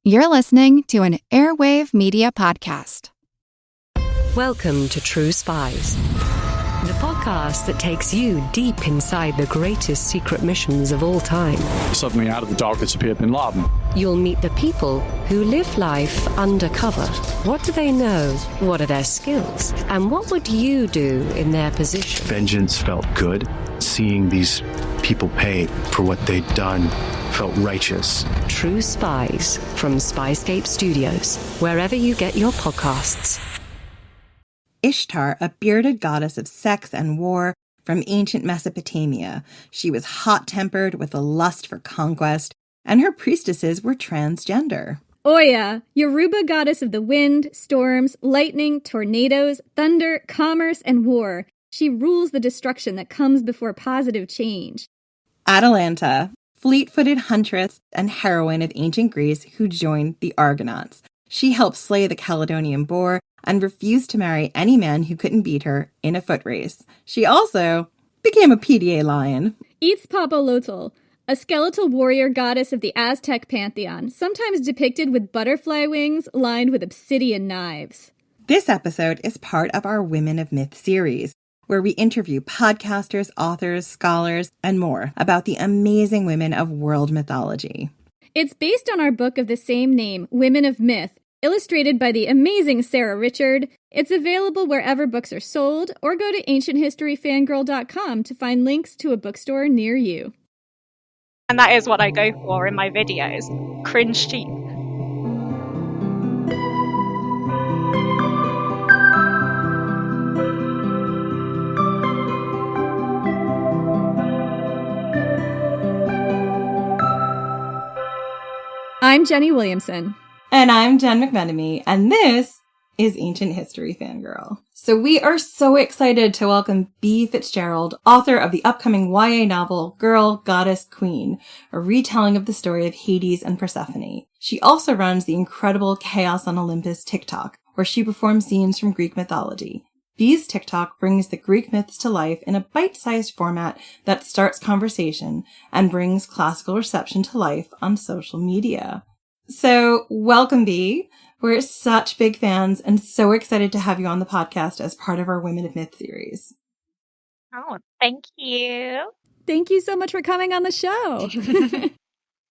You're listening to an Airwave Media Podcast. Welcome to True Spies, the podcast that takes you deep inside the greatest secret missions of all time. Suddenly, out of the darkness appeared Bin Laden. You'll meet the people who live life undercover. What do they know? What are their skills? And what would you do in their position? Vengeance felt good. Seeing these people pay for what they'd done felt righteous. True Spies from Spyscape Studios, wherever you get your podcasts. Ishtar, a bearded goddess of sex and war from ancient Mesopotamia. She was hot-tempered with a lust for conquest, and her priestesses were transgender. Oya, Yoruba goddess of the wind, storms, lightning, tornadoes, thunder, commerce, and war. She rules the destruction that comes before positive change. Atalanta, fleet-footed huntress and heroine of ancient Greece who joined the Argonauts. She helped slay the Caledonian boar and refused to marry any man who couldn't beat her in a foot race. She also became a PDA lion. Itzpapalotl, a skeletal warrior goddess of the Aztec pantheon, sometimes depicted with butterfly wings lined with obsidian knives. This episode is part of our Women of Myth series, where we interview podcasters, authors, scholars, and more about the amazing women of world mythology. It's based on our book of the same name, Women of Myth, illustrated by the amazing Sarah Richard. It's available wherever books are sold, or go to ancienthistoryfangirl.com to find links to a bookstore near you. And that is what I go for in my videos. Cringe cheap. I'm Jenny Williamson. And I'm Jen McMenemy, and this is Ancient History Fangirl. So we are so excited to welcome B. Fitzgerald, author of the upcoming YA novel Girl, Goddess, Queen, a retelling of the story of Hades and Persephone. She also runs the incredible Chaos on Olympus TikTok, where she performs scenes from Greek mythology. B's TikTok brings the Greek myths to life in a bite-sized format that starts conversation and brings classical reception to life on social media. So, welcome, B. We're such big fans and so excited to have you on the podcast as part of our Women of Myth series. Oh, thank you. Thank you so much for coming on the show.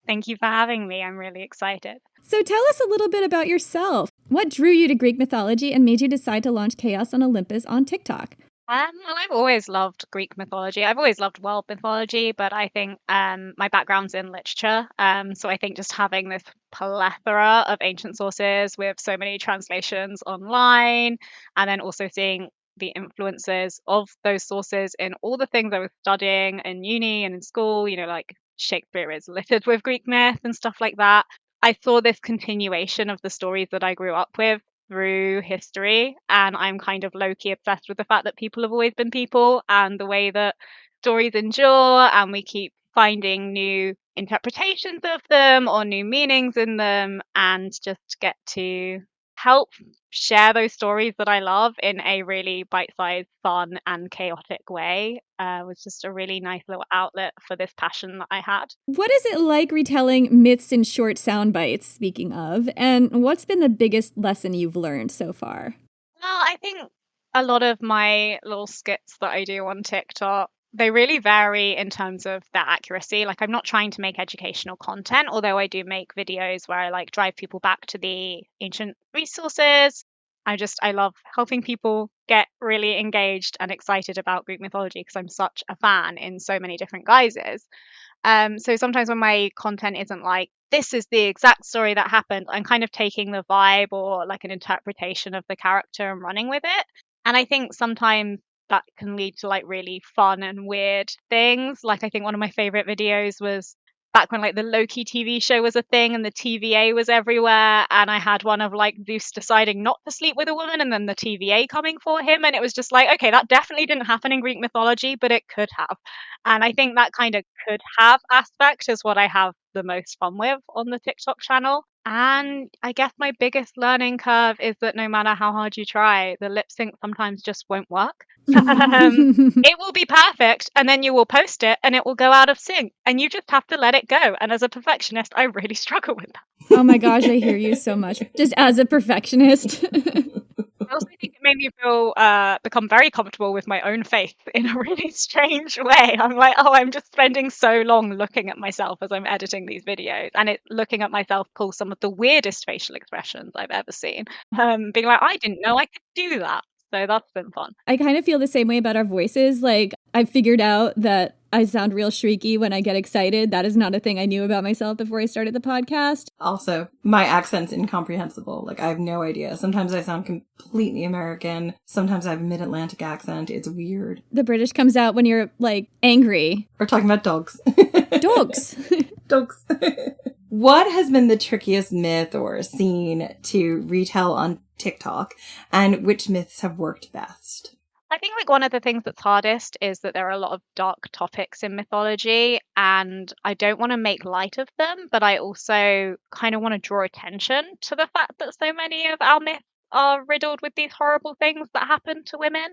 Thank you for having me. I'm really excited. So tell us a little bit about yourself. What drew you to Greek mythology and made you decide to launch Chaos on Olympus on TikTok? Well, I've always loved Greek mythology. I've always loved world mythology, but I think my background's in literature. So I think just having this plethora of ancient sources with so many translations online, and then also seeing the influences of those sources in all the things I was studying in uni and in school, like Shakespeare is littered with Greek myth and stuff like that. I saw this continuation of the stories that I grew up with through history, and I'm kind of low-key obsessed with the fact that people have always been people and the way that stories endure, and we keep finding new interpretations of them or new meanings in them, and just get to help share those stories that I love in a really bite-sized, fun and chaotic way was just a really nice little outlet for this passion that I had. What is it like retelling myths in short sound bites, speaking of, and what's been the biggest lesson you've learned so far? Well, I think a lot of my little skits that I do on TikTok, they really vary in terms of their accuracy. Like, I'm not trying to make educational content, although I do make videos where I drive people back to the ancient resources. I love helping people get really engaged and excited about Greek mythology because I'm such a fan in so many different guises. So sometimes when my content isn't this is the exact story that happened, I'm kind of taking the vibe or an interpretation of the character and running with it. And I think sometimes that can lead to really fun and weird things. I think one of my favorite videos was back when the Loki TV show was a thing and the TVA was everywhere, and I had one of Zeus deciding not to sleep with a woman and then the TVA coming for him, and it was just okay, that definitely didn't happen in Greek mythology, but it could have. And I think that kind of could have aspect is what I have the most fun with on the TikTok channel. And I guess my biggest learning curve is that no matter how hard you try, the lip sync sometimes just won't work. It will be perfect, and then you will post it and it will go out of sync, and you just have to let it go. And as a perfectionist, I really struggle with that. Oh my gosh, I hear you so much. Just as a perfectionist. I also think it made me feel become very comfortable with my own face in a really strange way. I'm like, oh, I'm just spending so long looking at myself as I'm editing these videos, and looking at myself pull some of the weirdest facial expressions I've ever seen. Being like, I didn't know I could do that. So that's been fun. I kind of feel the same way about our voices. Like, I've figured out that I sound real shrieky when I get excited. That is not a thing I knew about myself before I started the podcast. Also, my accent's incomprehensible. Like, I have no idea. Sometimes I sound completely American. Sometimes I have a mid-Atlantic accent. It's weird. The British comes out when you're, like, angry. We're talking about dogs. Dogs. Dogs. What has been the trickiest myth or scene to retell on TikTok, and which myths have worked best? I think like one of the things that's hardest is that there are a lot of dark topics in mythology, and I don't want to make light of them, but I also kind of want to draw attention to the fact that so many of our myths are riddled with these horrible things that happen to women.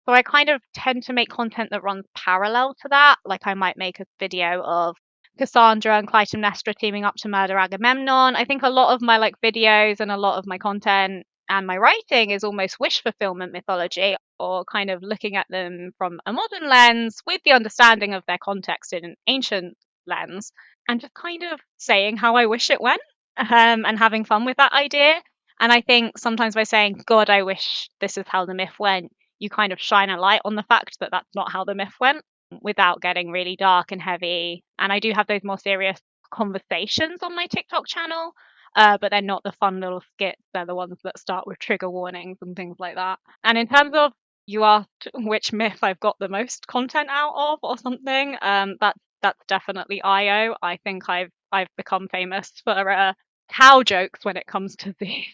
So I kind of tend to make content that runs parallel to that. Like I might make a video of Cassandra and Clytemnestra teaming up to murder Agamemnon. I think a lot of my like videos and a lot of my content and my writing is almost wish fulfillment mythology, or kind of looking at them from a modern lens with the understanding of their context in an ancient lens, and just kind of saying how I wish it went, and having fun with that idea. And I think sometimes by saying, God, I wish this is how the myth went, you kind of shine a light on the fact that that's not how the myth went, without getting really dark and heavy. And I do have those more serious conversations on my TikTok channel, but they're not the fun little skits. They're the ones that start with trigger warnings and things like that. And in terms of, you asked which myth I've got the most content out of or something, that's definitely Io. I think I've become famous for cow jokes when it comes to these.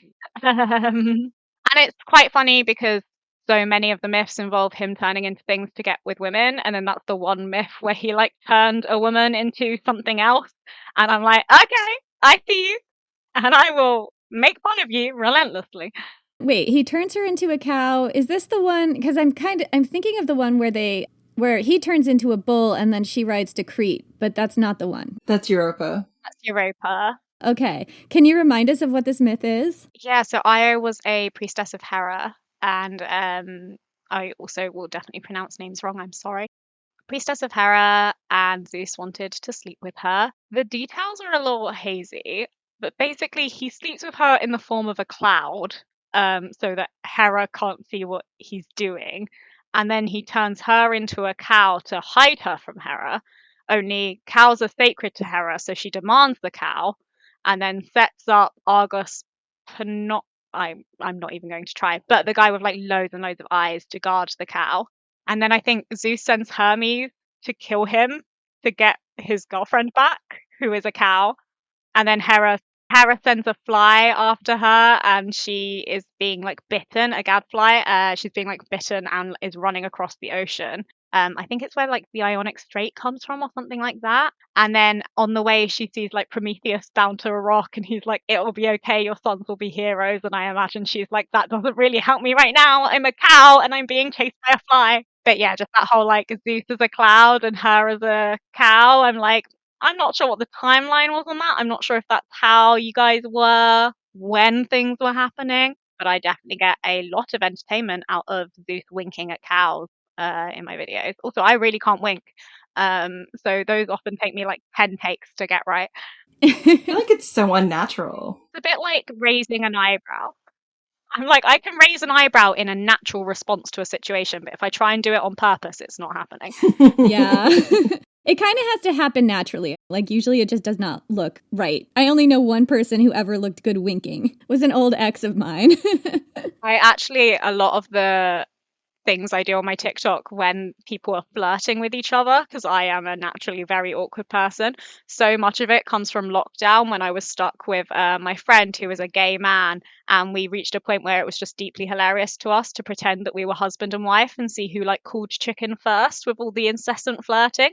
And it's quite funny because so many of the myths involve him turning into things to get with women, and then that's the one myth where he like turned a woman into something else, and I'm like, okay, I see you, and I will make fun of you relentlessly. Wait, he turns her into a cow. Is this the one? Because I'm thinking of the one where he turns into a bull and then she rides to Crete, but that's not the one. That's Europa. That's Europa. Okay. Can you remind us of what this myth is? Yeah, so Io was a priestess of Hera, and I also will definitely pronounce names wrong, I'm sorry. Priestess of Hera, and Zeus wanted to sleep with her. The details are a little hazy, but basically he sleeps with her in the form of a cloud, so that Hera can't see what he's doing. And then he turns her into a cow to hide her from Hera. Only cows are sacred to Hera, so she demands the cow, and then sets up Argos I'm not even going to try, but the guy with like loads and loads of eyes to guard the cow. And then I think Zeus sends Hermes to kill him to get his girlfriend back, who is a cow. And then Hera sends a fly after her, and she is being like bitten, a gadfly. She's being like bitten and is running across the ocean. I think it's where like the Ionic Strait comes from or something like that. And then on the way, she sees like Prometheus bound to a rock, and he's like, "It will be okay. Your sons will be heroes." And I imagine she's like, "That doesn't really help me right now. I'm a cow and I'm being chased by a fly." But yeah, just that whole like Zeus as a cloud and her as a cow. I'm like, I'm not sure what the timeline was on that. I'm not sure if that's how you guys were when things were happening, but I definitely get a lot of entertainment out of Zeus winking at cows in my videos. Also, I really can't wink. So those often take me like 10 takes to get right. I feel like it's so unnatural. It's a bit like raising an eyebrow. I'm like, I can raise an eyebrow in a natural response to a situation, but if I try and do it on purpose, it's not happening. Yeah. It kind of has to happen naturally. Like, usually it just does not look right. I only know one person who ever looked good winking. It was an old ex of mine. A lot of the things I do on my TikTok when people are flirting with each other, because I am a naturally very awkward person, so much of it comes from lockdown when I was stuck with my friend who was a gay man, and we reached a point where it was just deeply hilarious to us to pretend that we were husband and wife and see who like called chicken first with all the incessant flirting.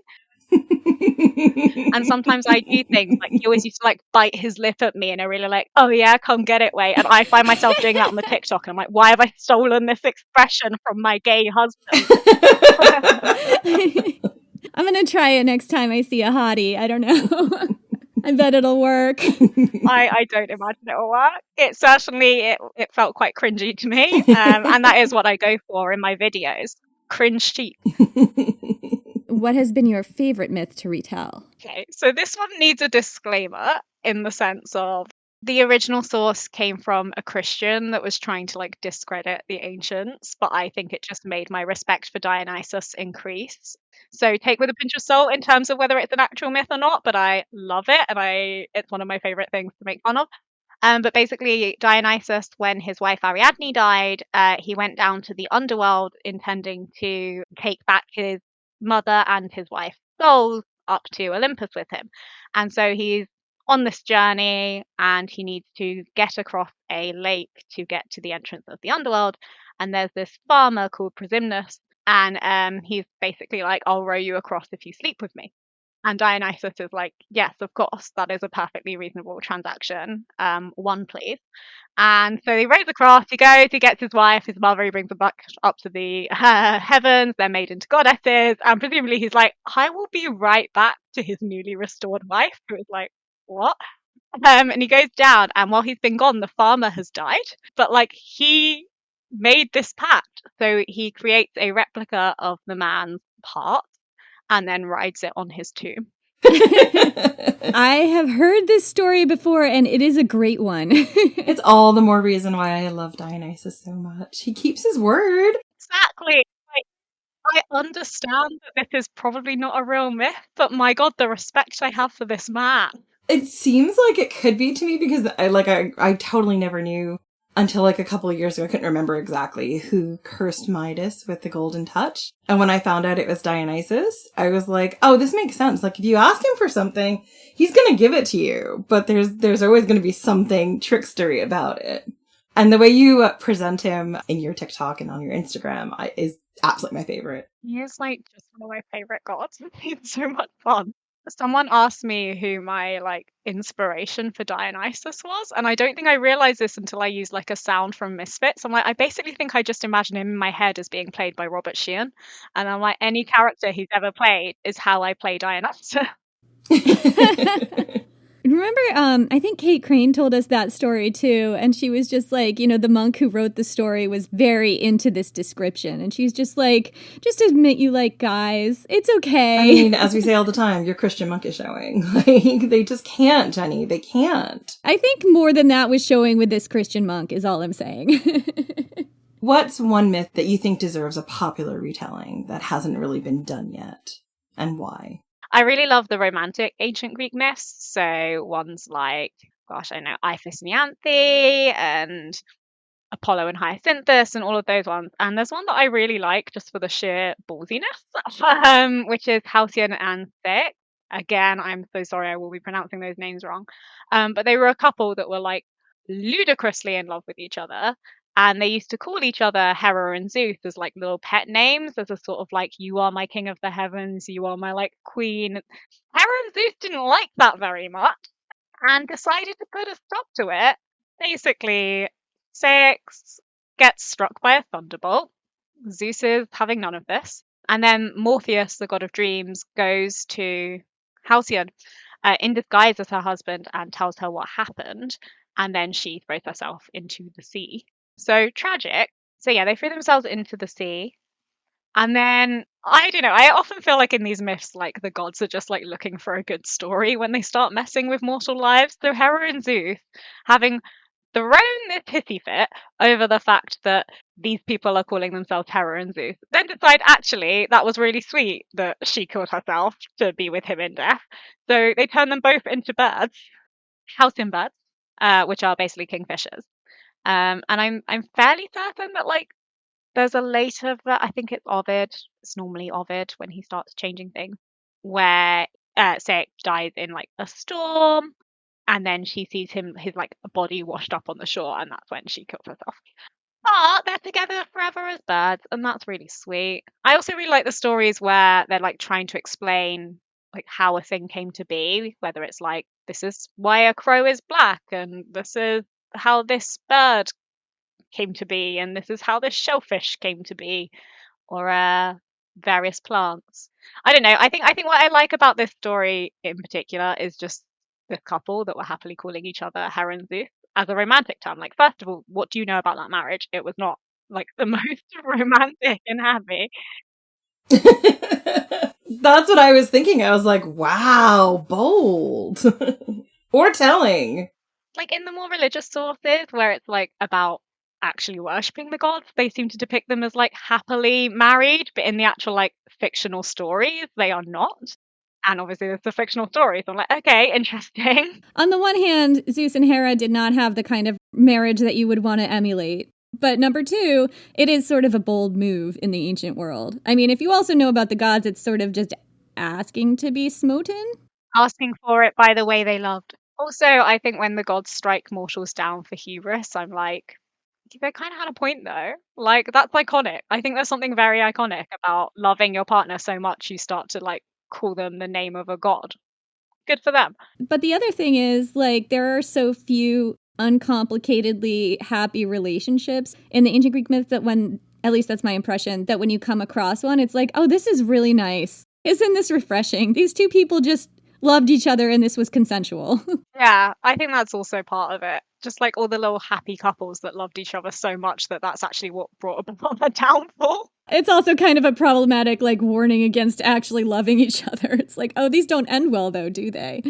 And sometimes I do things like he always used to like bite his lip at me in a really like, oh yeah, come get it way. And I find myself doing that on the TikTok. And I'm like, why have I stolen this expression from my gay husband? I'm going to try it next time I see a hottie. I don't know. I bet it'll work. I don't imagine it will work. It certainly, it felt quite cringy to me. And that is what I go for in my videos. Cringe cheap. What has been your favorite myth to retell? Okay, so this one needs a disclaimer in the sense of the original source came from a Christian that was trying to like discredit the ancients, but I think it just made my respect for Dionysus increase. So take with a pinch of salt in terms of whether it's an actual myth or not, but I love it and it's one of my favorite things to make fun of. But basically, Dionysus, when his wife Ariadne died, he went down to the underworld intending to take back his mother and his wife's souls up to Olympus with him. And so he's on this journey and he needs to get across a lake to get to the entrance of the underworld. And there's this farmer called Prisymnus, and he's basically like, I'll row you across if you sleep with me. And Dionysus is like, yes, of course, that is a perfectly reasonable transaction. One, please. And so he rows across, he goes, he gets his wife, his mother, he brings them back up to the heavens, they're made into goddesses, and presumably he's like, I will be right back to his newly restored wife, who is like, what? And he goes down, and while he's been gone, the farmer has died, but like he made this pact. So he creates a replica of the man's heart and then rides it on his tomb. I have heard this story before, and it is a great one. It's all the more reason why I love Dionysus so much. He keeps his word. Exactly. Like, I understand that this is probably not a real myth, but my God, the respect I have for this man. It seems like it could be to me because I totally never knew until like a couple of years ago. I couldn't remember exactly who cursed Midas with the golden touch. And when I found out it was Dionysus, I was like, oh, this makes sense. Like if you ask him for something, he's going to give it to you, but there's always going to be something trickstery about it. And the way you present him in your TikTok and on your Instagram is absolutely my favorite. He is like just one of my favorite gods. He's so much fun. Someone asked me who my like inspiration for Dionysus was, and I don't think I realized this until I used like a sound from Misfits. I'm like, I basically think I just imagine him in my head as being played by Robert Sheehan, and I'm like, any character he's ever played is how I play Dionysus. Remember, I think Kate Crane told us that story too, and she was just like, the monk who wrote the story was very into this description, and she's just like, just admit you like guys. It's okay. I mean, as we say all the time, your Christian monk is showing. Like, they just can't, Jenny. They can't. I think more than that was showing with this Christian monk is all I'm saying. What's one myth that you think deserves a popular retelling that hasn't really been done yet, and why? I really love the romantic ancient Greek myths. So ones like, gosh, I know Iphis and Ianthe and Apollo and Hyacinthus and all of those ones. And there's one that I really like just for the sheer ballsiness, which is Halcyon and Thix. Again, I'm so sorry, I will be pronouncing those names wrong. But they were a couple that were like ludicrously in love with each other. And they used to call each other Hera and Zeus as like little pet names, as a sort of like, you are my king of the heavens, you are my like queen. Hera and Zeus didn't like that very much and decided to put a stop to it. Basically, Syx gets struck by a thunderbolt. Zeus is having none of this. And then Morpheus, the god of dreams, goes to Halcyon in disguise as her husband and tells her what happened. And then she throws herself into the sea. So tragic. So yeah, they threw themselves into the sea. And then, I don't know, I often feel like in these myths, like the gods are just like looking for a good story when they start messing with mortal lives. So Hera and Zeus, having thrown this hissy fit over the fact that these people are calling themselves Hera and Zeus, then decide actually that was really sweet that she killed herself to be with him in death. So they turn them both into birds, halcyon birds, which are basically kingfishers. And I'm fairly certain that like there's a later, I think it's Ovid. It's normally Ovid when he starts changing things, where Syx dies in like a storm, and then she sees his like body washed up on the shore, and that's when she kills herself. But they're together forever as birds, and that's really sweet. I also really like the stories where they're like trying to explain like how a thing came to be, whether it's like this is why a crow is black and this is how this bird came to be and this is how this shellfish came to be, or various plants. I don't know. I think what I like about this story in particular is just the couple that were happily calling each other Hera and Zeus as a romantic term. Like, first of all, what do you know about that marriage? It was not like the most romantic and happy. That's what I was thinking. I was like, wow, bold. Or telling. Like in the more religious sources where it's like about actually worshipping the gods, they seem to depict them as like happily married, but in the actual like fictional stories, they are not. And obviously it's a fictional story, so I'm like, okay, interesting. On the one hand, Zeus and Hera did not have the kind of marriage that you would want to emulate. But number two, it is sort of a bold move in the ancient world. I mean, if you also know about the gods, it's sort of just asking to be smoten. Asking for it by the way they loved. Also, I think when the gods strike mortals down for hubris, I'm like, they kind of had a point though. Like, that's iconic. I think there's something very iconic about loving your partner so much you start to like call them the name of a god. Good for them. But the other thing is, like, there are so few uncomplicatedly happy relationships in the ancient Greek myths that when, at least that's my impression, that when you come across one, it's like, oh, this is really nice. Isn't this refreshing? These two people just loved each other and this was consensual. Yeah, I think that's also part of it. Just like all the little happy couples that loved each other so much that that's actually what brought about the downfall. It's also kind of a problematic, like, warning against actually loving each other. It's like, oh, these don't end well, though, do they?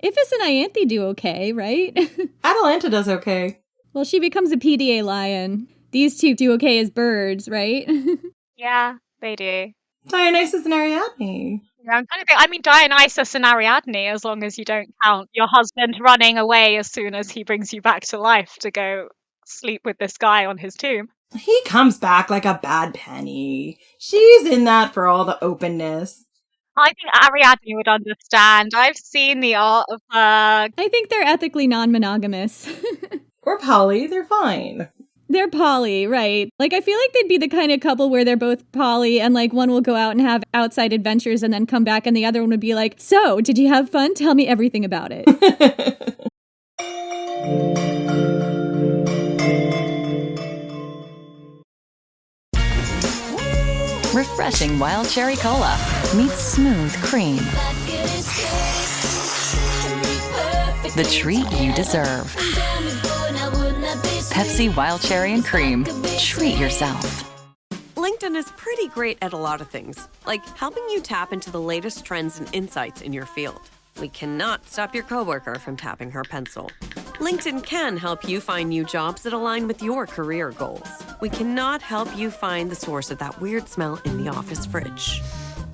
Iphis and Ianthe do okay, right? Atalanta does okay. Well, she becomes a PDA lion. These two do okay as birds, right? Yeah, they do. Dionysus and Ariadne. Yeah, I'm trying to think. I mean, Dionysus and Ariadne, as long as you don't count your husband running away as soon as he brings you back to life to go sleep with this guy on his tomb. He comes back like a bad penny. She's in that for all the openness. I think Ariadne would understand. I've seen the art of her. I think they're ethically non-monogamous. Or poly, they're fine. They're poly, right? Like, I feel like they'd be the kind of couple where they're both poly and, like, one will go out and have outside adventures and then come back and the other one would be like, so, did you have fun? Tell me everything about it. Refreshing wild cherry cola meets smooth cream. The treat you deserve. Pepsi Wild Cherry and Cream. Treat yourself. LinkedIn is pretty great at a lot of things, like helping you tap into the latest trends and insights in your field. We cannot stop your coworker from tapping her pencil. LinkedIn can help you find new jobs that align with your career goals. We cannot help you find the source of that weird smell in the office fridge.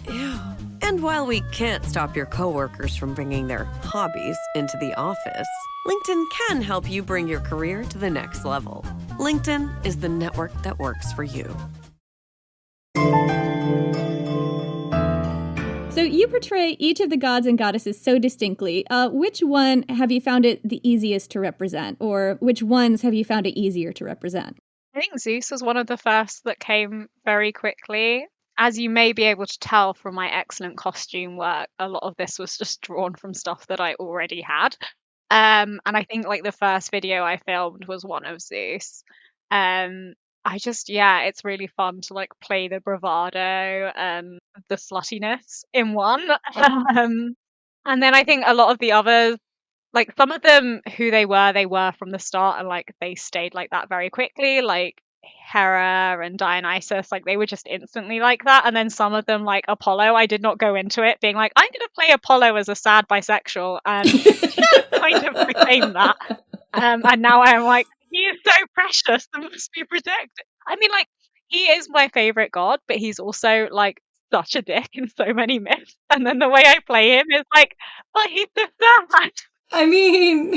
Ew. And while we can't stop your coworkers from bringing their hobbies into the office, LinkedIn can help you bring your career to the next level. LinkedIn is the network that works for you. So you portray each of the gods and goddesses so distinctly. Which one have you found it the easiest to represent? Or which ones have you found it easier to represent? I think Zeus was one of the first that came very quickly. As you may be able to tell from my excellent costume work, a lot of this was just drawn from stuff that I already had. And I think like the first video I filmed was one of Zeus. It's really fun to like play the bravado and the sluttiness in one. And then I think a lot of the others, like some of them who they were from the start and like they stayed like that very quickly, like Hera and Dionysus, like they were just instantly like that. And then some of them, like Apollo, I did not go into it being like, I'm gonna play Apollo as a sad bisexual, and just kind of became that. And now I'm like, he is so precious and must be protected. I mean, like, he is my favorite god, but he's also like such a dick in so many myths. And then the way I play him is like, but he's so sad. I mean,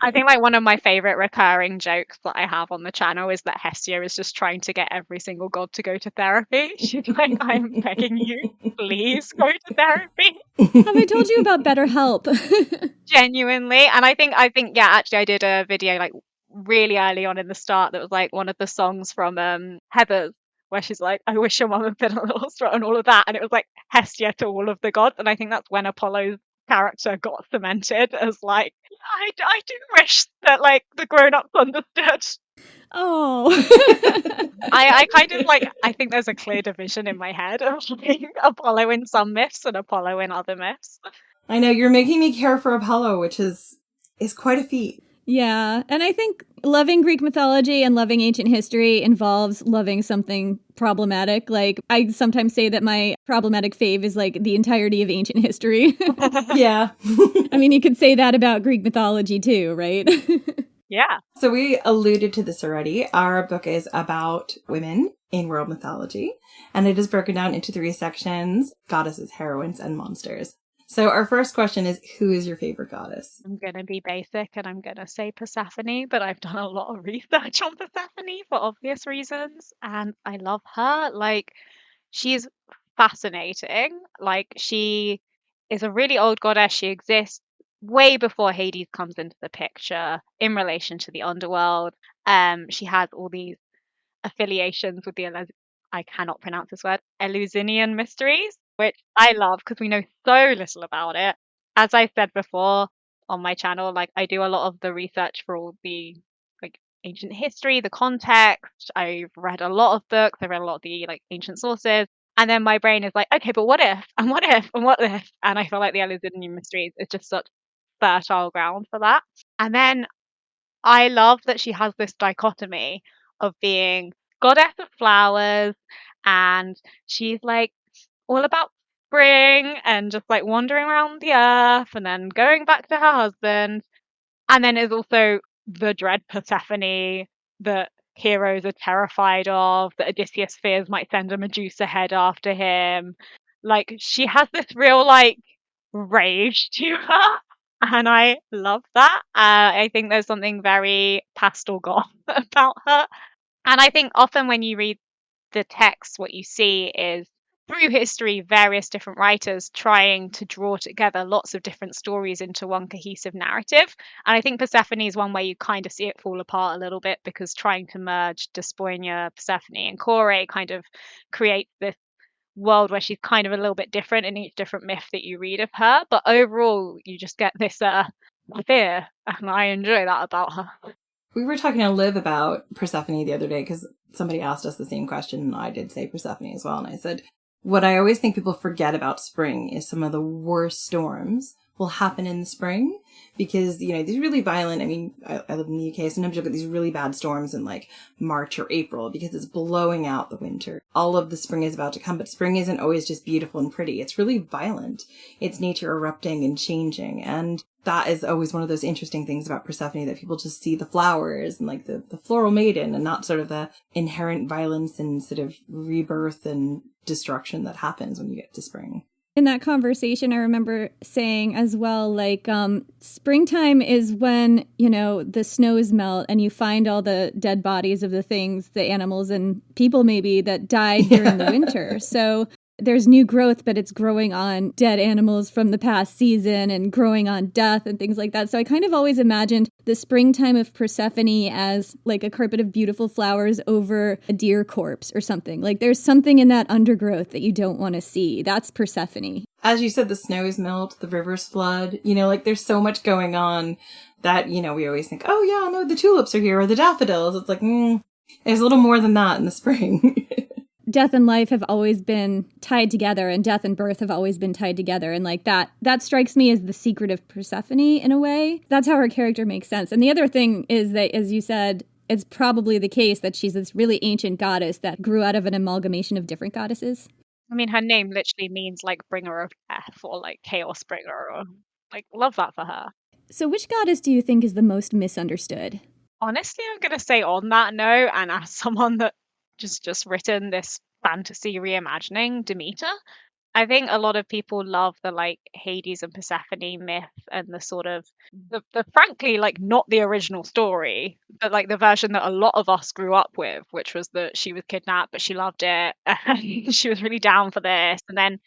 I think like one of my favorite recurring jokes that I have on the channel is that Hestia is just trying to get every single god to go to therapy. She's like, I'm begging you, please go to therapy. Have I told you about BetterHelp? Genuinely. And I think, yeah, actually I did a video like really early on in the start that was like one of the songs from Heathers where she's like, I wish your mum had been a little stronger and all of that. And it was like Hestia to all of the gods. And I think that's when Apollo's character got cemented as like, I do wish that like the grown-ups understood. Oh. I kind of like, I think there's a clear division in my head of like Apollo in some myths and Apollo in other myths. I know, you're making me care for Apollo, which is quite a feat. Yeah, and I think loving Greek mythology and loving ancient history involves loving something problematic. Like, I sometimes say that my problematic fave is like the entirety of ancient history. Yeah. I mean, you could say that about Greek mythology too, right? Yeah. So we alluded to this already. Our book is about women in world mythology, and it is broken down into 3 sections: goddesses, heroines, and monsters. So our first question is, who is your favorite goddess? I'm going to be basic and I'm going to say Persephone, but I've done a lot of research on Persephone for obvious reasons, and I love her. Like, she's fascinating. Like, she is a really old goddess. She exists way before Hades comes into the picture in relation to the underworld. She has all these affiliations with the I cannot pronounce this word, Eleusinian mysteries, which I love because we know so little about it. As I said before on my channel, like I do a lot of the research for all the like ancient history, the context. I've read a lot of books. I've read a lot of the like ancient sources. And then my brain is like, okay, but what if? And what if? And what if? And I feel like the Eleusinian mysteries is just such fertile ground for that. And then I love that she has this dichotomy of being goddess of flowers, and she's like all about spring and just like wandering around the earth and then going back to her husband. And then is also the dread Persephone that heroes are terrified of, that Odysseus fears might send a Medusa head after him. Like, she has this real like rage to her. And I love that. I think there's something very pastel goth about her. And I think often when you read the text, what you see is through history, various different writers trying to draw together lots of different stories into one cohesive narrative. And I think Persephone is one where you kind of see it fall apart a little bit, because trying to merge Despoina, Persephone, and Kore kind of creates this world where she's kind of a little bit different in each different myth that you read of her. But overall, you just get this fear, and I enjoy that about her. We were talking to Liv about Persephone the other day because somebody asked us the same question, and I did say Persephone as well. And I said, what I always think people forget about spring is some of the worst storms will happen in the spring, because, you know, these really violent, I mean, I live in the UK, sometimes you'll get these really bad storms in like March or April because it's blowing out the winter. All of the spring is about to come, but spring isn't always just beautiful and pretty. It's really violent. It's nature erupting and changing. And that is always one of those interesting things about Persephone, that people just see the flowers and like the floral maiden, and not sort of the inherent violence and sort of rebirth and destruction that happens when you get to spring. In that conversation, I remember saying as well, like, springtime is when, you know, the snows melt and you find all the dead bodies of the things, the animals and people maybe that died during the winter. So there's new growth, but it's growing on dead animals from the past season and growing on death and things like that. So I kind of always imagined the springtime of Persephone as like a carpet of beautiful flowers over a deer corpse or something. Like, there's something in that undergrowth that you don't want to see. That's Persephone. As you said, the snows melt, the rivers flood, you know, like there's so much going on that, you know, we always think, oh yeah, no, the tulips are here or the daffodils. It's like, there's a little more than that in the spring. Death and life have always been tied together, and death and birth have always been tied together. And like that strikes me as the secret of Persephone in a way. That's how her character makes sense. And the other thing is that, as you said, it's probably the case that she's this really ancient goddess that grew out of an amalgamation of different goddesses. I mean, her name literally means like bringer of death, or like chaos bringer, or like, love that for her. So which goddess do you think is the most misunderstood? Honestly, I'm going to say on that note, and as someone that just written this fantasy reimagining, Demeter. I think a lot of people love the like Hades and Persephone myth and the sort of the frankly like not the original story, but like the version that a lot of us grew up with, which was that she was kidnapped but she loved it and she was really down for this. And then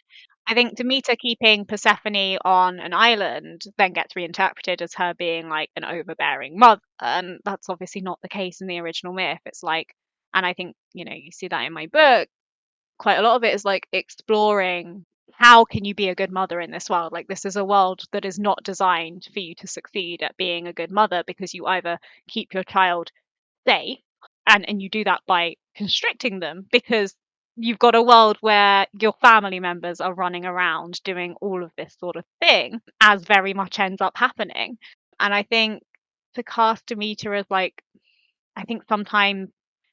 I think Demeter keeping Persephone on an island then gets reinterpreted as her being like an overbearing mother, and that's obviously not the case in the original myth. It's like And I think, you see that in my book. Quite a lot of it is like exploring how can you be a good mother in this world? Like, this is a world that is not designed for you to succeed at being a good mother, because you either keep your child safe, and you do that by constricting them, because you've got a world where your family members are running around doing all of this sort of thing, as very much ends up happening. And I think to cast Demeter as like, I think sometimes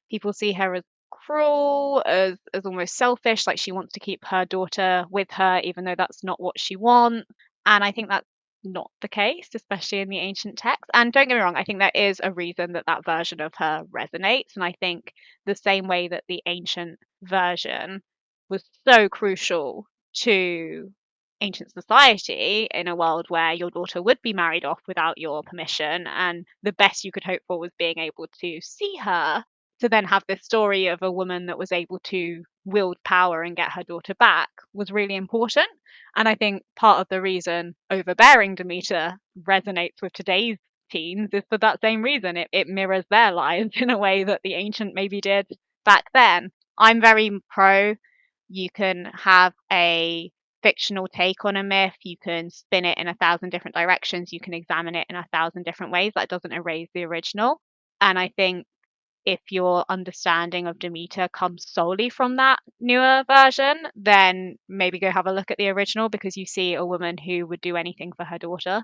people see her as cruel, as almost selfish, like she wants to keep her daughter with her, even though that's not what she wants. And I think that's not the case, especially in the ancient text. And don't get me wrong, I think there is a reason that that version of her resonates. And I think the same way that the ancient version was so crucial to ancient society, in a world where your daughter would be married off without your permission, and the best you could hope for was being able to see her, to then have this story of a woman that was able to wield power and get her daughter back, was really important. And I think part of the reason overbearing Demeter resonates with today's teens is for that same reason. It mirrors their lives in a way that the ancient maybe did back then. I'm very pro, you can have a fictional take on a myth, you can spin it in 1,000 different directions, you can examine it in 1,000 different ways. That doesn't erase the original. And I think if your understanding of Demeter comes solely from that newer version, then maybe go have a look at the original, because you see a woman who would do anything for her daughter.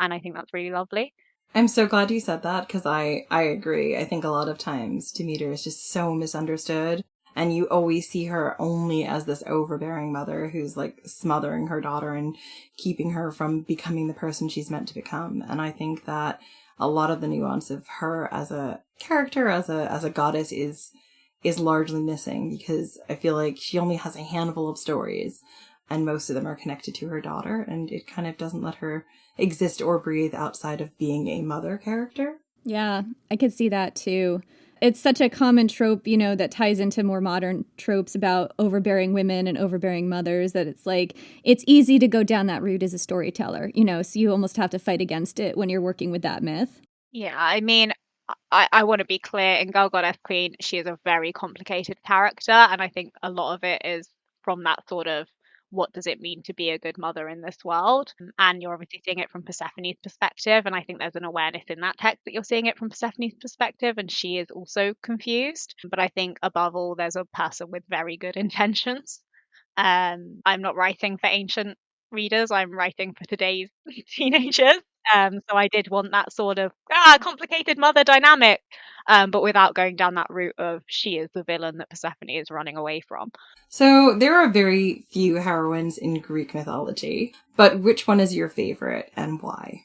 And I think that's really lovely. I'm so glad you said that, because I agree. I think a lot of times Demeter is just so misunderstood, and you always see her only as this overbearing mother who's like smothering her daughter and keeping her from becoming the person she's meant to become. And I think that a lot of the nuance of her as a character, as a goddess, is largely missing, because I feel like she only has a handful of stories, and most of them are connected to her daughter, and it kind of doesn't let her exist or breathe outside of being a mother character. Yeah, I could see that too. It's such a common trope, that ties into more modern tropes about overbearing women and overbearing mothers, that it's like, it's easy to go down that route as a storyteller, so you almost have to fight against it when you're working with that myth. Yeah, I mean, I want to be clear, in Girl Goddess Queen, she is a very complicated character, and I think a lot of it is from that sort of, what does it mean to be a good mother in this world? And you're obviously seeing it from Persephone's perspective, and I think there's an awareness in that text that you're seeing it from Persephone's perspective, and she is also confused. But I think above all, there's a person with very good intentions. I'm not writing for ancient readers, I'm writing for today's teenagers. So I did want that sort of complicated mother dynamic, but without going down that route of she is the villain that Persephone is running away from. So there are very few heroines in Greek mythology, but which one is your favorite and why?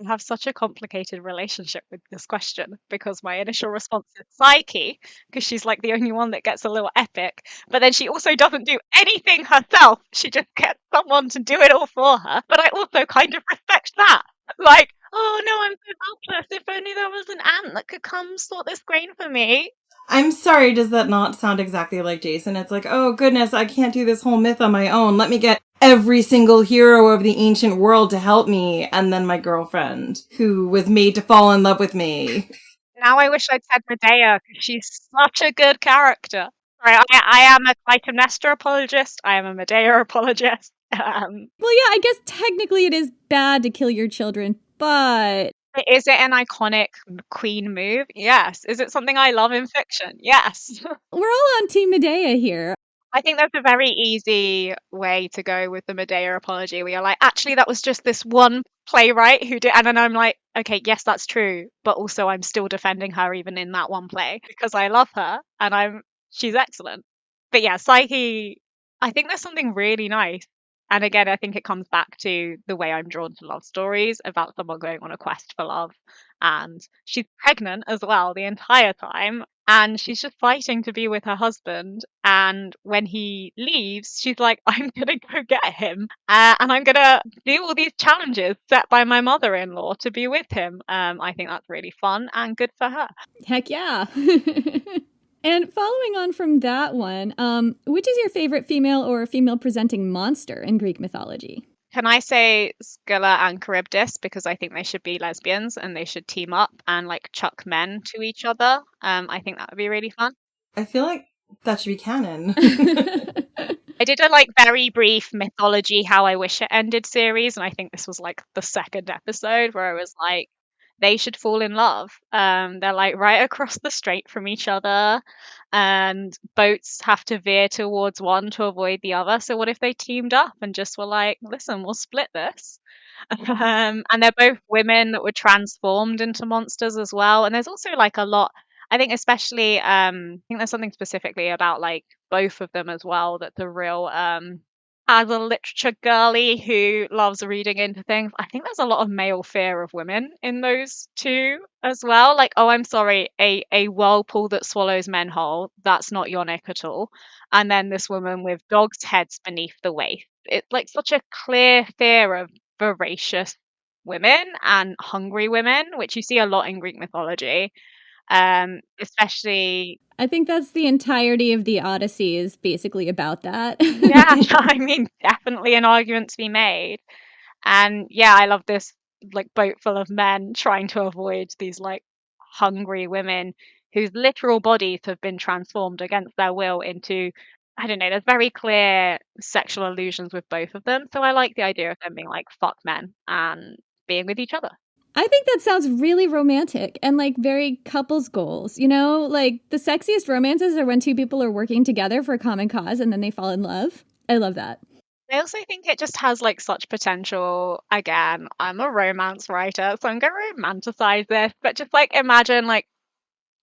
I have such a complicated relationship with this question, because my initial response is Psyche, because she's like the only one that gets a little epic, but then she also doesn't do anything herself. She just gets someone to do it all for her. But I also kind of respect that. Like, oh no, I'm so helpless. If only there was an ant that could come sort this grain for me. I'm sorry, does that not sound exactly like Jason? It's like, oh goodness, I can't do this whole myth on my own. Let me get every single hero of the ancient world to help me, and then my girlfriend, who was made to fall in love with me. Now I wish I'd said Medea, because she's such a good character. Sorry, I am a Clytemnestra apologist. I am a Medea apologist. Well, yeah, I guess technically it is bad to kill your children, but... Is it an iconic queen move? Yes. Is it something I love in fiction? Yes. We're all on Team Medea here. I think that's a very easy way to go with the Medea apology, where you're like, actually, that was just this one playwright who did, and then I'm like, okay, yes, that's true, but also I'm still defending her even in that one play, because I love her, and she's excellent. But yeah, Psyche, I think there's something really nice. And again, I think it comes back to the way I'm drawn to love stories about someone going on a quest for love. And she's pregnant as well the entire time. And she's just fighting to be with her husband. And when he leaves, she's like, I'm going to go get him. And I'm going to do all these challenges set by my mother-in-law to be with him. I think that's really fun and good for her. Heck yeah. And following on from that one, which is your favorite female or female-presenting monster in Greek mythology? Can I say Scylla and Charybdis, because I think they should be lesbians and they should team up and like chuck men to each other. I think that would be really fun. I feel like that should be canon. I did a like very brief mythology how I wish it ended series, and I think this was like the second episode where I was like, they should fall in love. They're like right across the strait from each other, and boats have to veer towards one to avoid the other. So what if they teamed up and just were like, listen, we'll split this? And they're both women that were transformed into monsters as well. And there's also like a lot, I think, especially, I think there's something specifically about like both of them as well that's a real, as a literature girly who loves reading into things, I think there's a lot of male fear of women in those two as well. Like, oh, I'm sorry, a whirlpool that swallows men whole, that's not Yonick at all. And then this woman with dogs' heads beneath the waist. It's like such a clear fear of voracious women and hungry women, which you see a lot in Greek mythology. Especially, I think that's the entirety of the Odyssey is basically about that. yeah, I mean, definitely an argument to be made. And yeah, I love this like boat full of men trying to avoid these like hungry women whose literal bodies have been transformed against their will into, I don't know, there's very clear sexual allusions with both of them. So I like the idea of them being like fuck men and being with each other. I think that sounds really romantic and like very couples goals, you know? Like the sexiest romances are when two people are working together for a common cause and then they fall in love. I love that. I also think it just has like such potential. Again, I'm a romance writer, so I'm going to romanticize this, but just like imagine like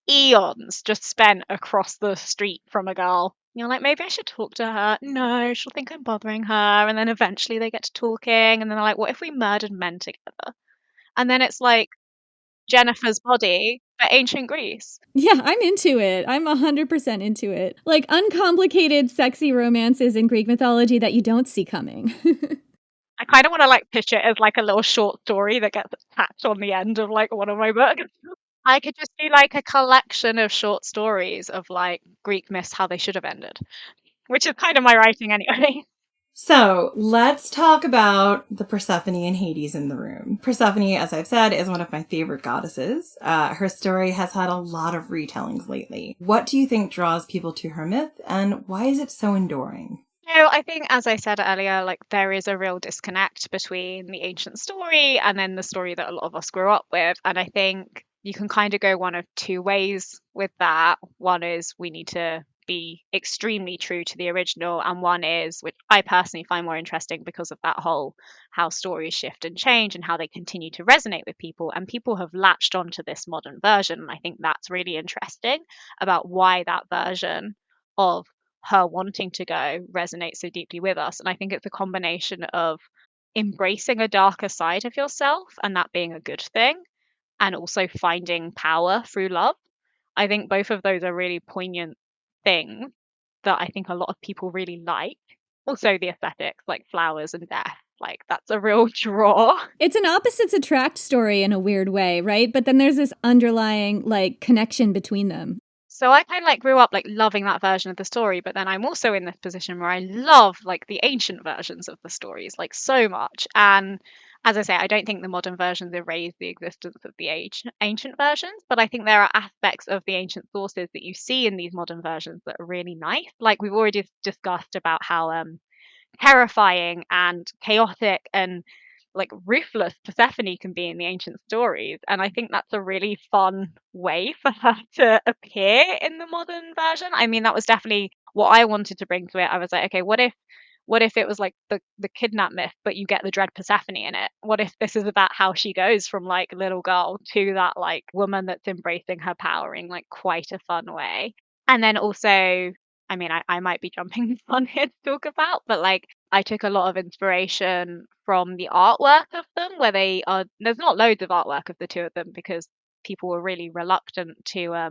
eons just spent across the street from a girl. You're like, maybe I should talk to her. No, she'll think I'm bothering her. And then eventually they get to talking, and then they're like, what if we murdered men together? And then it's like Jennifer's Body, but ancient Greece. Yeah, I'm into it. I'm 100% into it. Like uncomplicated, sexy romances in Greek mythology that you don't see coming. I kind of want to like pitch it as like a little short story that gets attached on the end of like one of my books. I could just do like a collection of short stories of like Greek myths, how they should have ended, which is kind of my writing anyway. So let's talk about the Persephone and Hades in the room. Persephone, as I've said, is one of my favorite goddesses. Her story has had a lot of retellings lately. What do you think draws people to her myth, and why is it so enduring? I think, as I said earlier, like there is a real disconnect between the ancient story and then the story that a lot of us grew up with. And I think you can kind of go one of two ways with that. One is we need to be extremely true to the original, and one is, which I personally find more interesting because of that whole how stories shift and change and how they continue to resonate with people, and people have latched onto this modern version. And I think that's really interesting about why that version of her wanting to go resonates so deeply with us. And I think it's a combination of embracing a darker side of yourself and that being a good thing, and also finding power through love. I think both of those are really poignant things that I think a lot of people really like. Also the aesthetics, like flowers and death, like that's a real draw. It's an opposites attract story in a weird way, right? But then there's this underlying like connection between them. So I kind of like grew up like loving that version of the story, but then I'm also in this position where I love like the ancient versions of the stories like so much. And as I say, I don't think the modern versions erase the existence of the ancient versions, but I think there are aspects of the ancient sources that you see in these modern versions that are really nice. Like we've already discussed about how terrifying and chaotic and like ruthless Persephone can be in the ancient stories. And I think that's a really fun way for her to appear in the modern version. I mean, that was definitely what I wanted to bring to it. I was like, okay, what if it was like the kidnap myth, but you get the dread Persephone in it? What if this is about how she goes from like little girl to that like woman that's embracing her power in like quite a fun way? And then also, I mean, I might be jumping on here to talk about, but like I took a lot of inspiration from the artwork of them, where there's not loads of artwork of the two of them because people were really reluctant to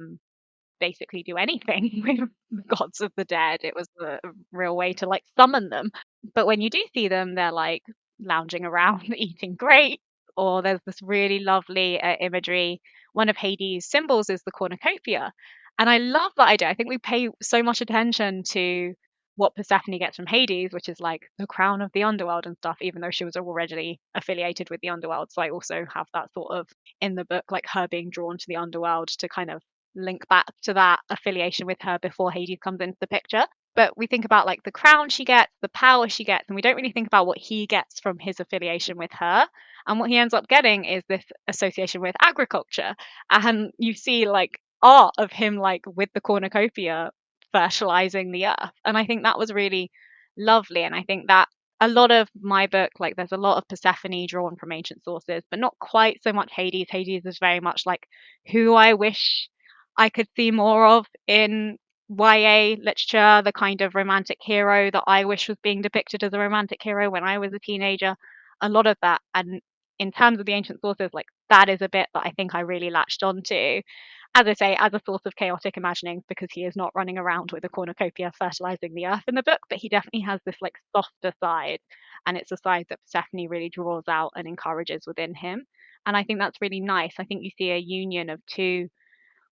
basically do anything with the gods of the dead. It was a real way to like summon them. But when you do see them, they're like lounging around eating grapes, or there's this really lovely imagery. One of Hades' symbols is the cornucopia. And I love that idea. I think we pay so much attention to what Persephone gets from Hades, which is like the crown of the underworld and stuff, even though she was already affiliated with the underworld. So I also have that sort of in the book, like her being drawn to the underworld to kind of link back to that affiliation with her before Hades comes into the picture. But we think about like the crown she gets, the power she gets, and we don't really think about what he gets from his affiliation with her. And what he ends up getting is this association with agriculture. And you see like art of him like with the cornucopia fertilizing the earth. And I think that was really lovely. And I think that a lot of my book, like there's a lot of Persephone drawn from ancient sources, but not quite so much Hades. Hades is very much like who I wish I could see more of in YA literature, the kind of romantic hero that I wish was being depicted as a romantic hero when I was a teenager. A lot of that. And in terms of the ancient sources, like that is a bit that I think I really latched onto. As I say, as a source of chaotic imaginings, because he is not running around with a cornucopia fertilizing the earth in the book, but he definitely has this like softer side, and it's a side that Persephone really draws out and encourages within him. And I think that's really nice. I think you see a union of two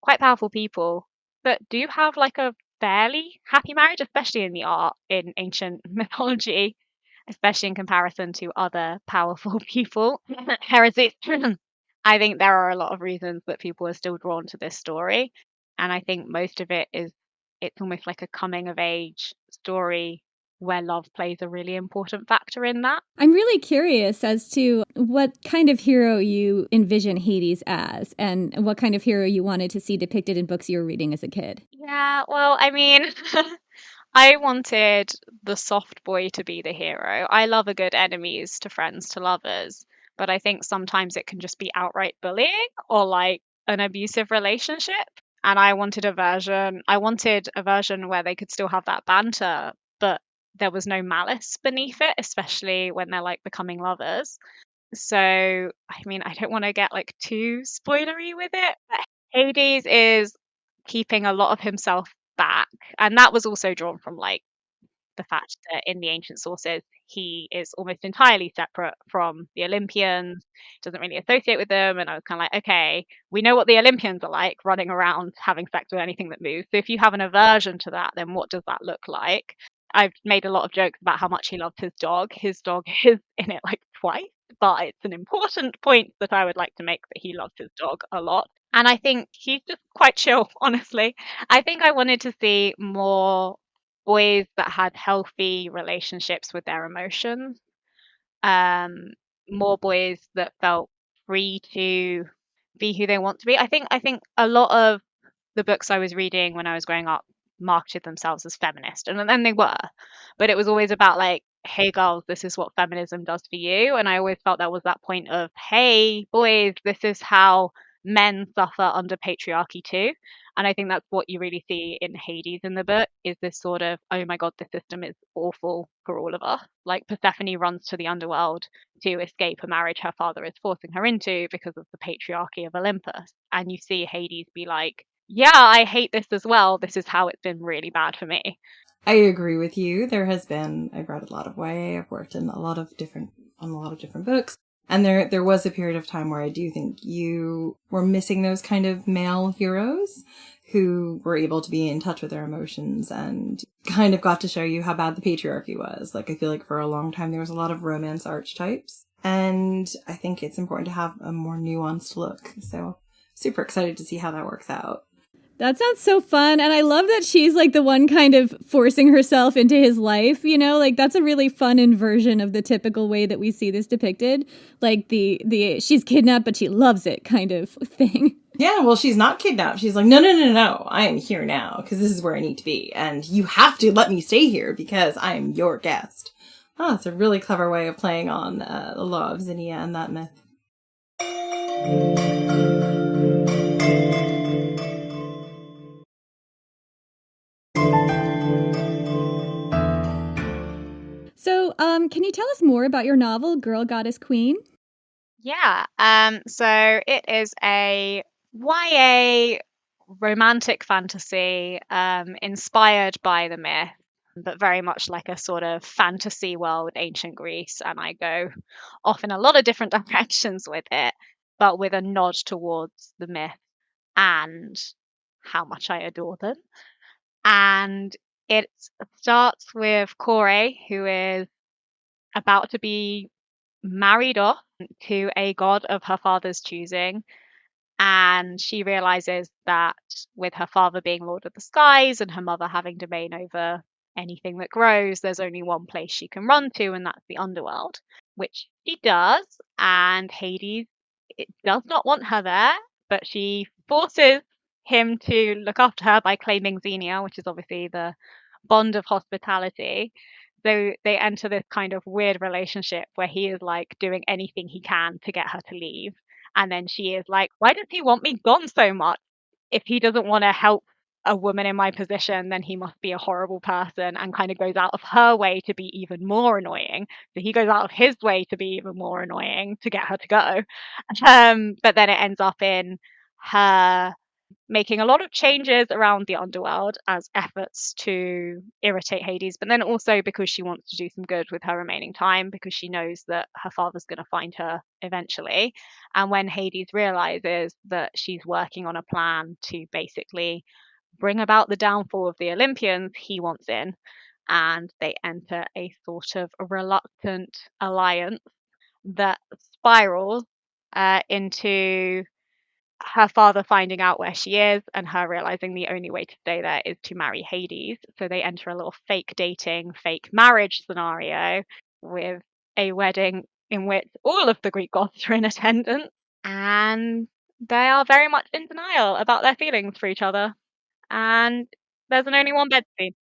quite powerful people that do have like a fairly happy marriage, especially in the art in ancient mythology, especially in comparison to other powerful people. Heresy. I think there are a lot of reasons that people are still drawn to this story. And I think most of it is it's almost like a coming of age story where love plays a really important factor in that. I'm really curious as to what kind of hero you envision Hades as and what kind of hero you wanted to see depicted in books you were reading as a kid. Yeah, well, I mean, I wanted the soft boy to be the hero. I love a good enemies to friends to lovers, but I think sometimes it can just be outright bullying or like an abusive relationship. And I wanted a version where they could still have that banter, but there was no malice beneath it, especially when they're like becoming lovers. So, I mean, I don't want to get like too spoilery with it, but Hades is keeping a lot of himself back. And that was also drawn from like the fact that in the ancient sources, he is almost entirely separate from the Olympians, doesn't really associate with them. And I was kind of like, okay, we know what the Olympians are like, running around having sex with anything that moves. So if you have an aversion to that, then what does that look like? I've made a lot of jokes about how much he loves his dog. His dog is in it like twice, but it's an important point that I would like to make that he loves his dog a lot. And I think he's just quite chill, honestly. I think I wanted to see more boys that had healthy relationships with their emotions, um, more boys that felt free to be who they want to be. I think a lot of the books I was reading when I was growing up marketed themselves as feminist, and then they were, but it was always about like, hey girls, this is what feminism does for you. And I always felt there was that point of, hey boys, this is how men suffer under patriarchy too. And I think that's what you really see in Hades in the book, is this sort of, oh my god, the system is awful for all of us. Like Persephone runs to the underworld to escape a marriage her father is forcing her into because of the patriarchy of Olympus. And you see Hades be like, yeah, I hate this as well. This is how it's been really bad for me. I agree with you. I've read a lot of YA, I've worked on a lot of different books. And there was a period of time where I do think you were missing those kind of male heroes who were able to be in touch with their emotions and kind of got to show you how bad the patriarchy was. Like, I feel like for a long time there was a lot of romance archetypes. And I think it's important to have a more nuanced look. So super excited to see how that works out. That sounds so fun. And I love that she's like the one kind of forcing herself into his life, you know, like that's a really fun inversion of the typical way that we see this depicted. Like the she's kidnapped, but she loves it kind of thing. Yeah, well, she's not kidnapped. She's like, no, I am here now because this is where I need to be. And you have to let me stay here because I am your guest. Oh, it's a really clever way of playing on the law of Zinnia and that myth. So, can you tell us more about your novel, Girl, Goddess, Queen? Yeah, so it is a YA romantic fantasy inspired by the myth, but very much like a sort of fantasy world, ancient Greece. And I go off in a lot of different directions with it, but with a nod towards the myth and how much I adore them. And it starts with Kore, who is about to be married off to a god of her father's choosing. And she realizes that with her father being Lord of the Skies and her mother having domain over anything that grows, there's only one place she can run to, and that's the underworld, which she does. And Hades does not want her there, but she forces him to look after her by claiming Xenia, which is obviously the bond of hospitality. So they enter this kind of weird relationship where he is like doing anything he can to get her to leave. And then she is like, why does he want me gone so much? If he doesn't want to help a woman in my position, then he must be a horrible person, and kind of goes out of her way to be even more annoying. So he goes out of his way to be even more annoying to get her to go. But then it ends up in her making a lot of changes around the underworld as efforts to irritate Hades, but then also because she wants to do some good with her remaining time, because she knows that her father's going to find her eventually. And when Hades realizes that she's working on a plan to basically bring about the downfall of the Olympians, he wants in, and they enter a sort of a reluctant alliance that spirals into her father finding out where she is and her realizing the only way to stay there is to marry Hades. So they enter a little fake dating, fake marriage scenario with a wedding in which all of the Greek gods are in attendance, and they are very much in denial about their feelings for each other. And there's an only one bed scene.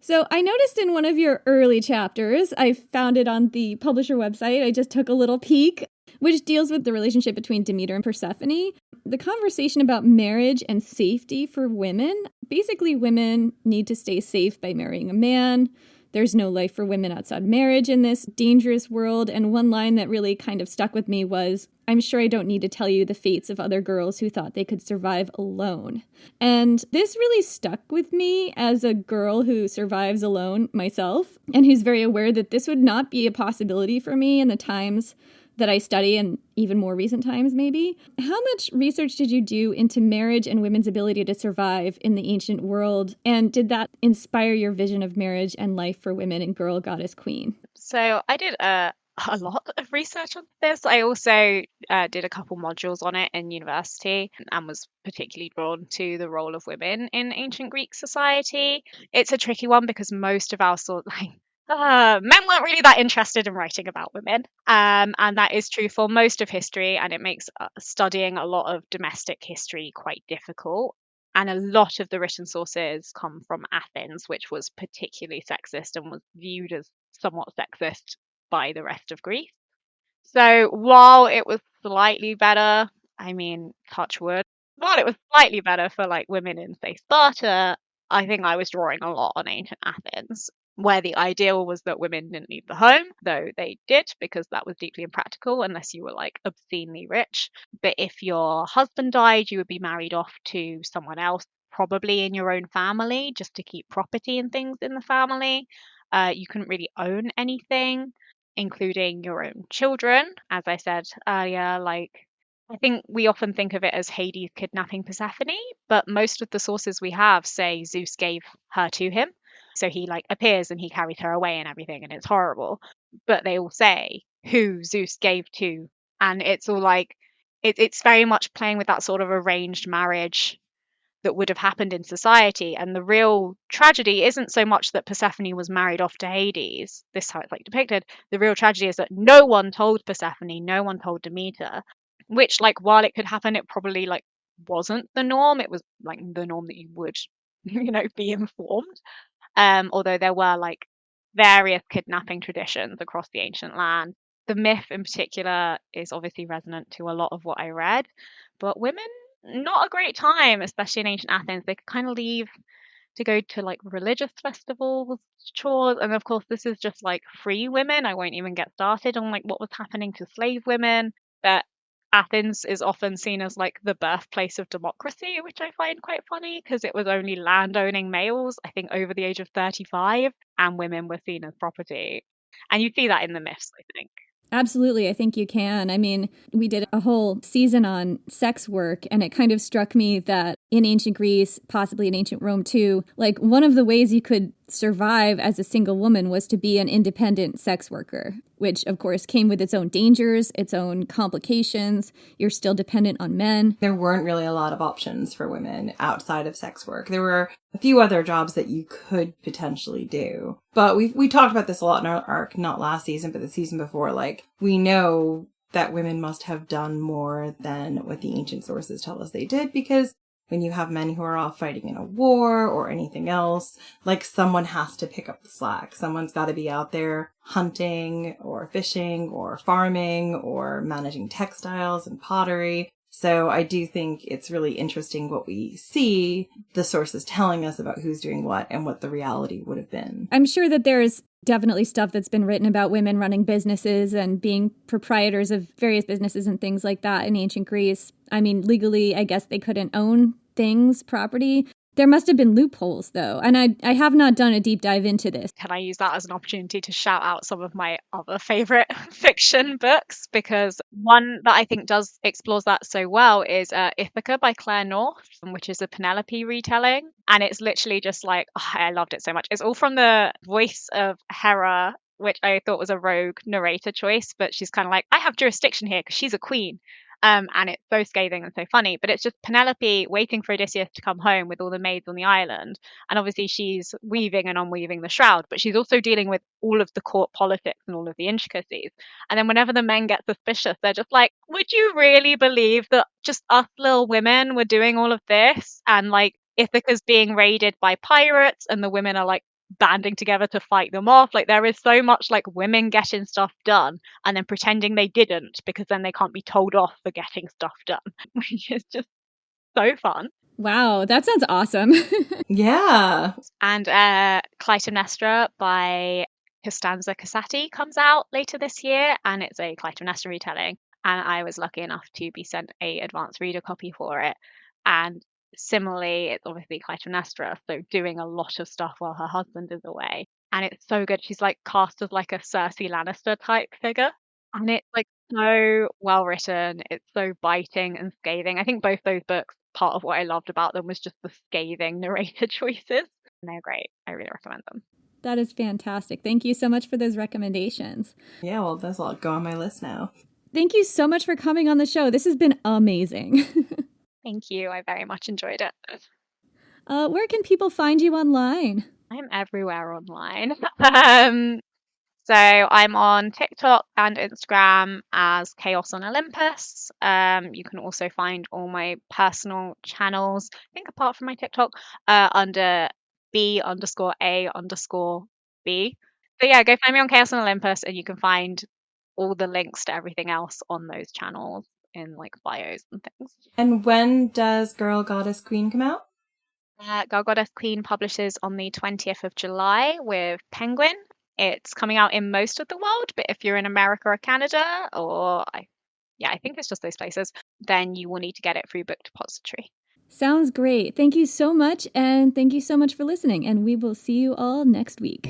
So I noticed in one of your early chapters, I found it on the publisher website, I just took a little peek, which deals with the relationship between Demeter and Persephone. The conversation about marriage and safety for women. Basically, women need to stay safe by marrying a man. There's no life for women outside marriage in this dangerous world. And one line that really kind of stuck with me was, I'm sure I don't need to tell you the fates of other girls who thought they could survive alone. And this really stuck with me as a girl who survives alone myself, and who's very aware that this would not be a possibility for me in the times that I study, and even more recent times maybe. How much research did you do into marriage and women's ability to survive in the ancient world? And did that inspire your vision of marriage and life for women in Girl, Goddess, Queen? So I did a lot of research on this. I also did a couple modules on it in university and was particularly drawn to the role of women in ancient Greek society. It's a tricky one because most of our men weren't really that interested in writing about women. And that is true for most of history, and it makes studying a lot of domestic history quite difficult. And a lot of the written sources come from Athens, which was particularly sexist and was viewed as somewhat sexist by the rest of Greece. So while it was slightly better, I mean, touch wood, while it was slightly better for like women in, say, Sparta, I think I was drawing a lot on ancient Athens, where the ideal was that women didn't leave the home, though they did, because that was deeply impractical unless you were like obscenely rich. But if your husband died, you would be married off to someone else, probably in your own family, just to keep property and things in the family. You couldn't really own anything, including your own children. As I said earlier, like, I think we often think of it as Hades kidnapping Persephone, but most of the sources we have say Zeus gave her to him. So he like appears and he carries her away and everything, and it's horrible. But they all say who Zeus gave to, and it's all like it's very much playing with that sort of arranged marriage that would have happened in society. And the real tragedy isn't so much that Persephone was married off to Hades. This is how it's like depicted. The real tragedy is that no one told Persephone, no one told Demeter, which, like, while it could happen, it probably like wasn't the norm. It was like the norm that you would, be informed. Although there were like various kidnapping traditions across the ancient land. The myth in particular is obviously resonant to a lot of what I read, but women, not a great time, especially in ancient Athens. They could kind of leave to go to like religious festivals, chores, and of course this is just like free women. I won't even get started on like what was happening to slave women. But Athens is often seen as like the birthplace of democracy, which I find quite funny because it was only landowning males, I think over the age of 35, and women were seen as property. And you see that in the myths, I think. Absolutely, I think you can. I mean, we did a whole season on sex work, and it kind of struck me that in ancient Greece, possibly in ancient Rome too, like one of the ways you could survive as a single woman was to be an independent sex worker, which of course came with its own dangers, its own complications. You're still dependent on men. There weren't really a lot of options for women outside of sex work. There were a few other jobs that you could potentially do. But we talked about this a lot in our arc, not last season, but the season before. Like, we know that women must have done more than what the ancient sources tell us they did, because when you have men who are off fighting in a war or anything else, like, someone has to pick up the slack. Someone's got to be out there hunting or fishing or farming or managing textiles and pottery. So I do think it's really interesting what we see the sources telling us about who's doing what and what the reality would have been. I'm sure that there's definitely stuff that's been written about women running businesses and being proprietors of various businesses and things like that in ancient Greece. I mean, legally, I guess they couldn't own things, property. There must have been loopholes, though, and I have not done a deep dive into this. Can I use that as an opportunity to shout out some of my other favourite fiction books? Because one that I think explores that so well is Ithaca by Claire North, which is a Penelope retelling. And it's literally just like, I loved it so much. It's all from the voice of Hera, which I thought was a rogue narrator choice, but she's kind of like, I have jurisdiction here because she's a queen. And it's so scathing and so funny, but it's just Penelope waiting for Odysseus to come home with all the maids on the island. And obviously she's weaving and unweaving the shroud, but she's also dealing with all of the court politics and all of the intricacies. And then whenever the men get suspicious, they're just like, would you really believe that just us little women were doing all of this? And like, Ithaca's being raided by pirates and the women are like banding together to fight them off. Like, there is so much like women getting stuff done and then pretending they didn't, because then they can't be told off for getting stuff done, which is just so fun. Wow, that sounds awesome. Yeah. And Clytemnestra by Costanza Casati comes out later this year, and it's a Clytemnestra retelling, and I was lucky enough to be sent a advanced reader copy for it. And similarly, it's obviously Clytemnestra, so doing a lot of stuff while her husband is away. And it's so good. She's like cast as like a Cersei Lannister type figure. And it's like so well written. It's so biting and scathing. I think both those books, part of what I loved about them was just the scathing narrator choices. And they're great. I really recommend them. That is fantastic. Thank you so much for those recommendations. Yeah, well, there's a lot go on my list now. Thank you so much for coming on the show. This has been amazing. Thank you. I very much enjoyed it. Where can people find you online? I'm everywhere online. So I'm on TikTok and Instagram as Chaos on Olympus. You can also find all my personal channels, I think apart from my TikTok, under B_A_B. So yeah, go find me on Chaos on Olympus and you can find all the links to everything else on those channels in like bios and things. And when does Girl Goddess Queen come out? Girl Goddess Queen publishes on the 20th of July with Penguin. It's coming out in most of the world, but if you're in America or Canada, or I think it's just those places, then you will need to get it through Book Depository. Sounds great. Thank you so much, and thank you so much for listening, and we will see you all next week.